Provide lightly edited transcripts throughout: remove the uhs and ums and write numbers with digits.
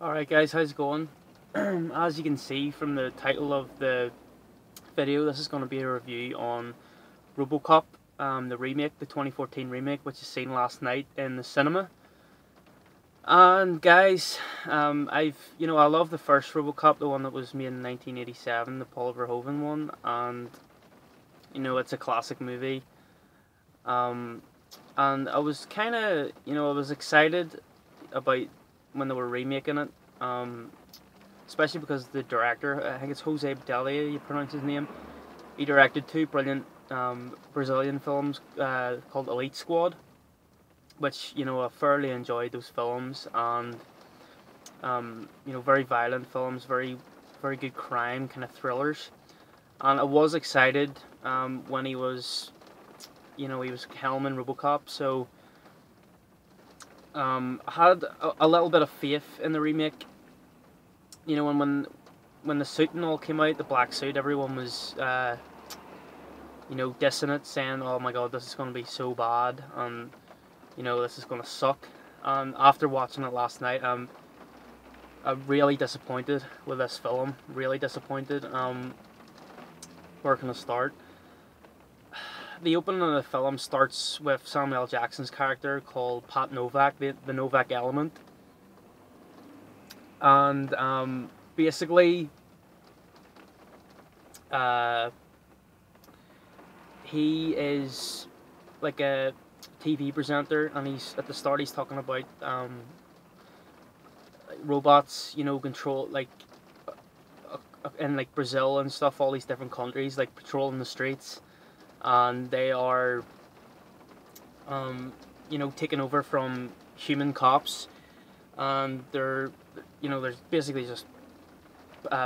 Alright guys, how's it going? As you can see from the title of the video, this is going to be a review on Robocop, the remake, the 2014 remake, which is seen last night in the cinema. And guys, I love the first Robocop, the one that was made in 1987, the Paul Verhoeven one, and it's a classic movie. Um, and I was kind of, I was excited about when they were remaking it, especially because the director, I think it's Jose Bedelia, you pronounce his name, he directed two brilliant Brazilian films called Elite Squad, which, I thoroughly enjoyed those films, and, very violent films, very, very good crime kind of thrillers. And I was excited when he was helming Robocop, so I had a little bit of faith in the remake. When the suit and all came out, the black suit, everyone was dissing it, saying, "Oh my God, this is going to be so bad," and this is going to suck. And after watching it last night, I'm really disappointed with this film. Really disappointed. Where can I start? The opening of the film starts with Samuel L. Jackson's character called Pat Novak, the Novak element. And basically, he is like a TV presenter, and he's at the start he's talking about robots, control in like Brazil and stuff, all these different countries, like patrolling the streets, and they are taken over from human cops, and there's basically just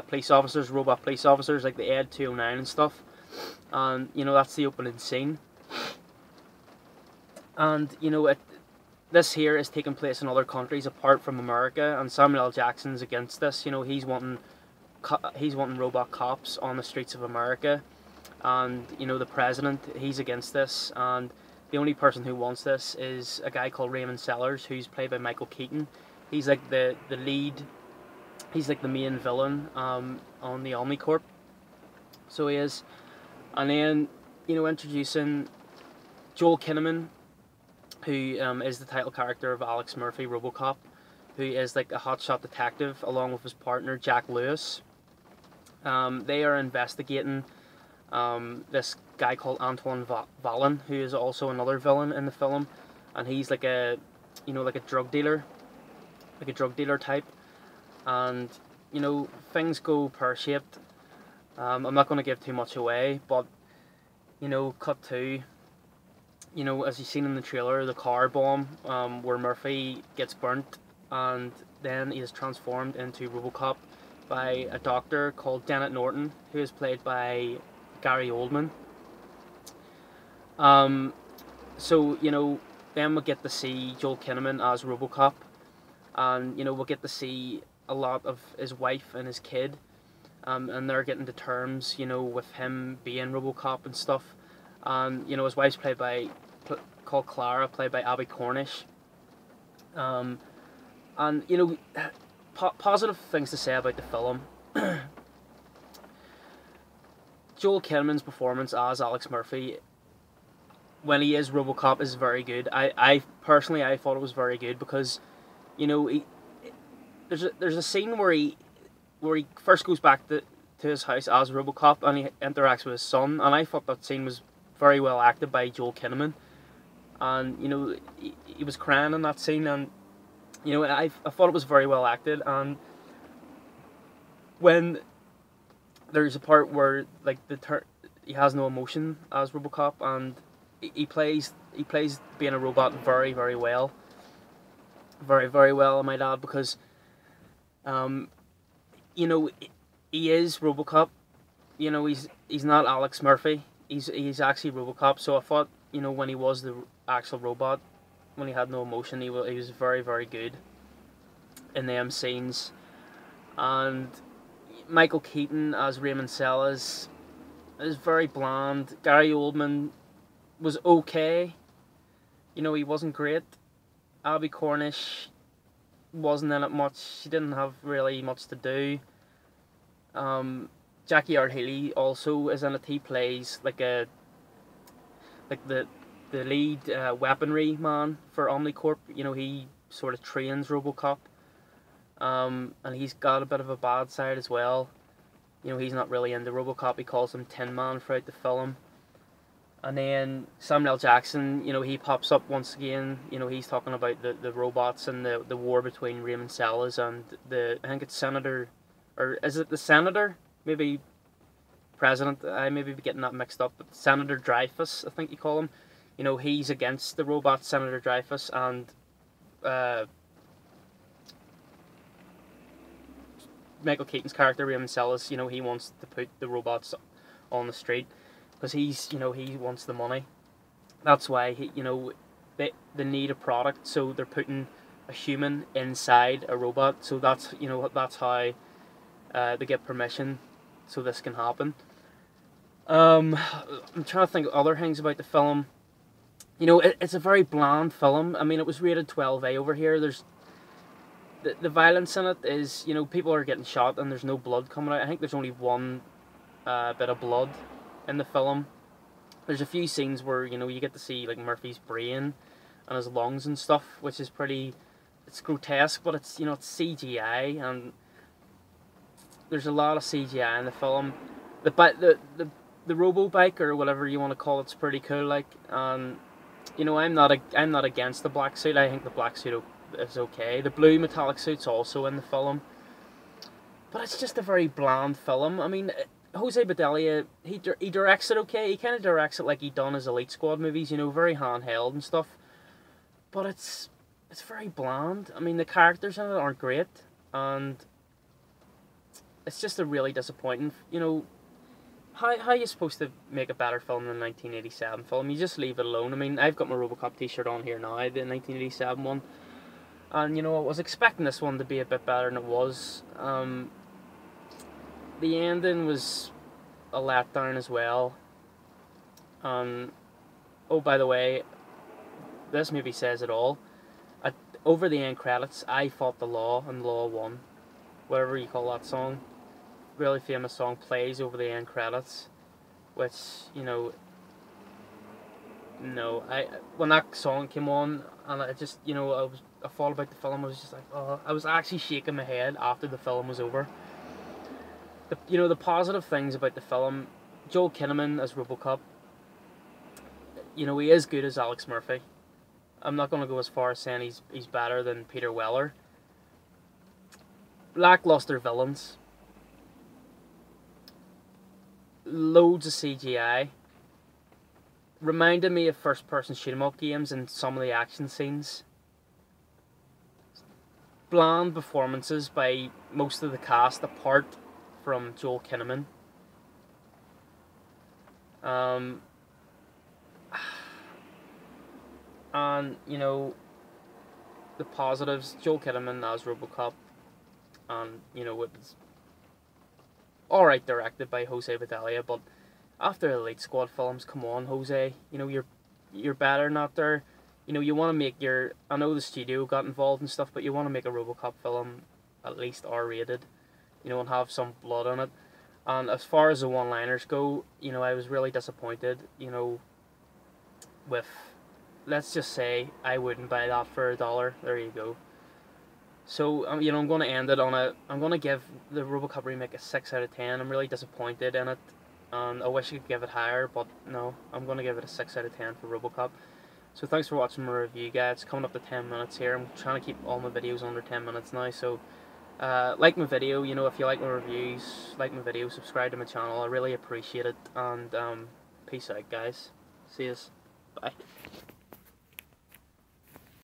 police officers, robot police officers, like the Ed 209 and stuff, and that's the opening scene. And this here is taking place in other countries apart from America, and Samuel L. Jackson's against this. He's wanting robot cops on the streets of America, and the president, he's against this, and the only person who wants this is a guy called Raymond Sellers, who's played by Michael Keaton. He's like the lead, he's like the main villain on the Omnicorp, so he is. And then introducing Joel Kinnaman, who is the title character of Alex Murphy, Robocop, who is like a hotshot detective along with his partner Jack Lewis. They are investigating this guy called Antoine Vallon, who is also another villain in the film, and he's like a drug dealer, type, and things go pear-shaped. I'm not going to give too much away, but cut to, as you've seen in the trailer, the car bomb, where Murphy gets burnt, and then he is transformed into Robocop by a doctor called Dennett Norton, who is played by Gary Oldman. So then we'll get to see Joel Kinnaman as Robocop, and we'll get to see a lot of his wife and his kid, and they're getting to terms, with him being Robocop and stuff. And his wife's called Clara, played by Abby Cornish. And positive things to say about the film. Joel Kinnaman's performance as Alex Murphy, when he is Robocop, is very good. I personally, I thought it was very good because, there's a scene where he first goes back to his house as Robocop, and he interacts with his son, and I thought that scene was very well acted by Joel Kinnaman, and he was crying in that scene, and I thought it was very well acted. And when there's a part where like he has no emotion as Robocop, and he plays being a robot very, very well, very, very well, I might add, because he is Robocop. He's not Alex Murphy. He's actually Robocop. So I thought, when he was the actual robot, when he had no emotion, he was very, very good in them scenes. And Michael Keaton as Raymond Sellers is very bland. Gary Oldman was okay. He wasn't great. Abby Cornish, wasn't in it much. She didn't have really much to do. Jackie Earl Haley also is in it. He plays like the lead weaponry man for Omnicorp. You know, he sort of trains Robocop. And he's got a bit of a bad side as well. You know, he's not really into Robocop. He calls him Tin Man throughout the film. And then Samuel L. Jackson, you know, he pops up once again. You know, he's talking about the robots and the war between Raymond Sellas and I think it's Senator, or is it the Senator? Maybe President. I may be getting that mixed up. But Senator Dreyfus, I think you call him. You know, he's against the robot Senator Dreyfus, and Michael Keaton's character, Raymond Sellas, you know, he wants to put the robots on the street because he wants the money. That's why they need a product, so they're putting a human inside a robot. So that's how they get permission, so this can happen. I'm trying to think of other things about the film. You know, it's a very bland film. I mean, it was rated 12A over here. There's the violence in it is, you know, people are getting shot and there's no blood coming out. I think there's only one bit of blood in the film. There's a few scenes where, you know, you get to see like Murphy's brain and his lungs and stuff, which is it's grotesque, but it's, you know, it's CGI, and there's a lot of CGI in the film. The robo bike, or whatever you want to call it's pretty cool, like, and you know, I'm not against the black suit. I think the black suit is okay. The blue metallic suit's also in the film, but it's just a very bland film. I mean, Jose Bedelia, he directs it okay. He kind of directs it like he done his Elite Squad movies, you know, very handheld and stuff. But it's very bland. I mean, the characters in it aren't great, and it's just a really disappointing. You know, how are you supposed to make a better film than the 1987 film? You just leave it alone. I mean, I've got my Robocop T-shirt on here now, the 1987 one. And, you know, I was expecting this one to be a bit better than it was. The ending was a letdown as well. Oh, by the way, this movie says it all. Over the end credits, I fought the law and the law won. Whatever you call that song. Really famous song plays over the end credits. Which, you know... No, when that song came on, and I just, you know, I thought about the film, I was just like, oh, I was actually shaking my head after the film was over. You know, the positive things about the film, Joel Kinnaman as Robocop, you know, he is good as Alex Murphy. I'm not going to go as far as saying he's better than Peter Weller. Lackluster villains. Loads of CGI. Reminded me of first-person shoot-'em-up games in some of the action scenes. Bland performances by most of the cast, apart from Joel Kinnaman. And, you know, the positives, Joel Kinnaman as Robocop, and, you know, it was alright directed by Jose Bedelia, but after Elite Squad films, come on, Jose, you know, you're better than that there. You know, you want to make I know the studio got involved and stuff, but you want to make a Robocop film at least R-rated, you know, and have some blood on it. And as far as the one-liners go, you know, I was really disappointed, you know, with, let's just say, I wouldn't buy that for $1. There you go. So, you know, I'm going to end it on I'm going to give the Robocop remake a 6 out of 10. I'm really disappointed in it. And I wish I could give it higher, but no, I'm going to give it a 6 out of 10 for Robocop. So thanks for watching my review, guys. It's coming up to 10 minutes here. I'm trying to keep all my videos under 10 minutes now. So like my video, you know, if you like my reviews, like my video, subscribe to my channel. I really appreciate it. And peace out, guys. See yous. Bye.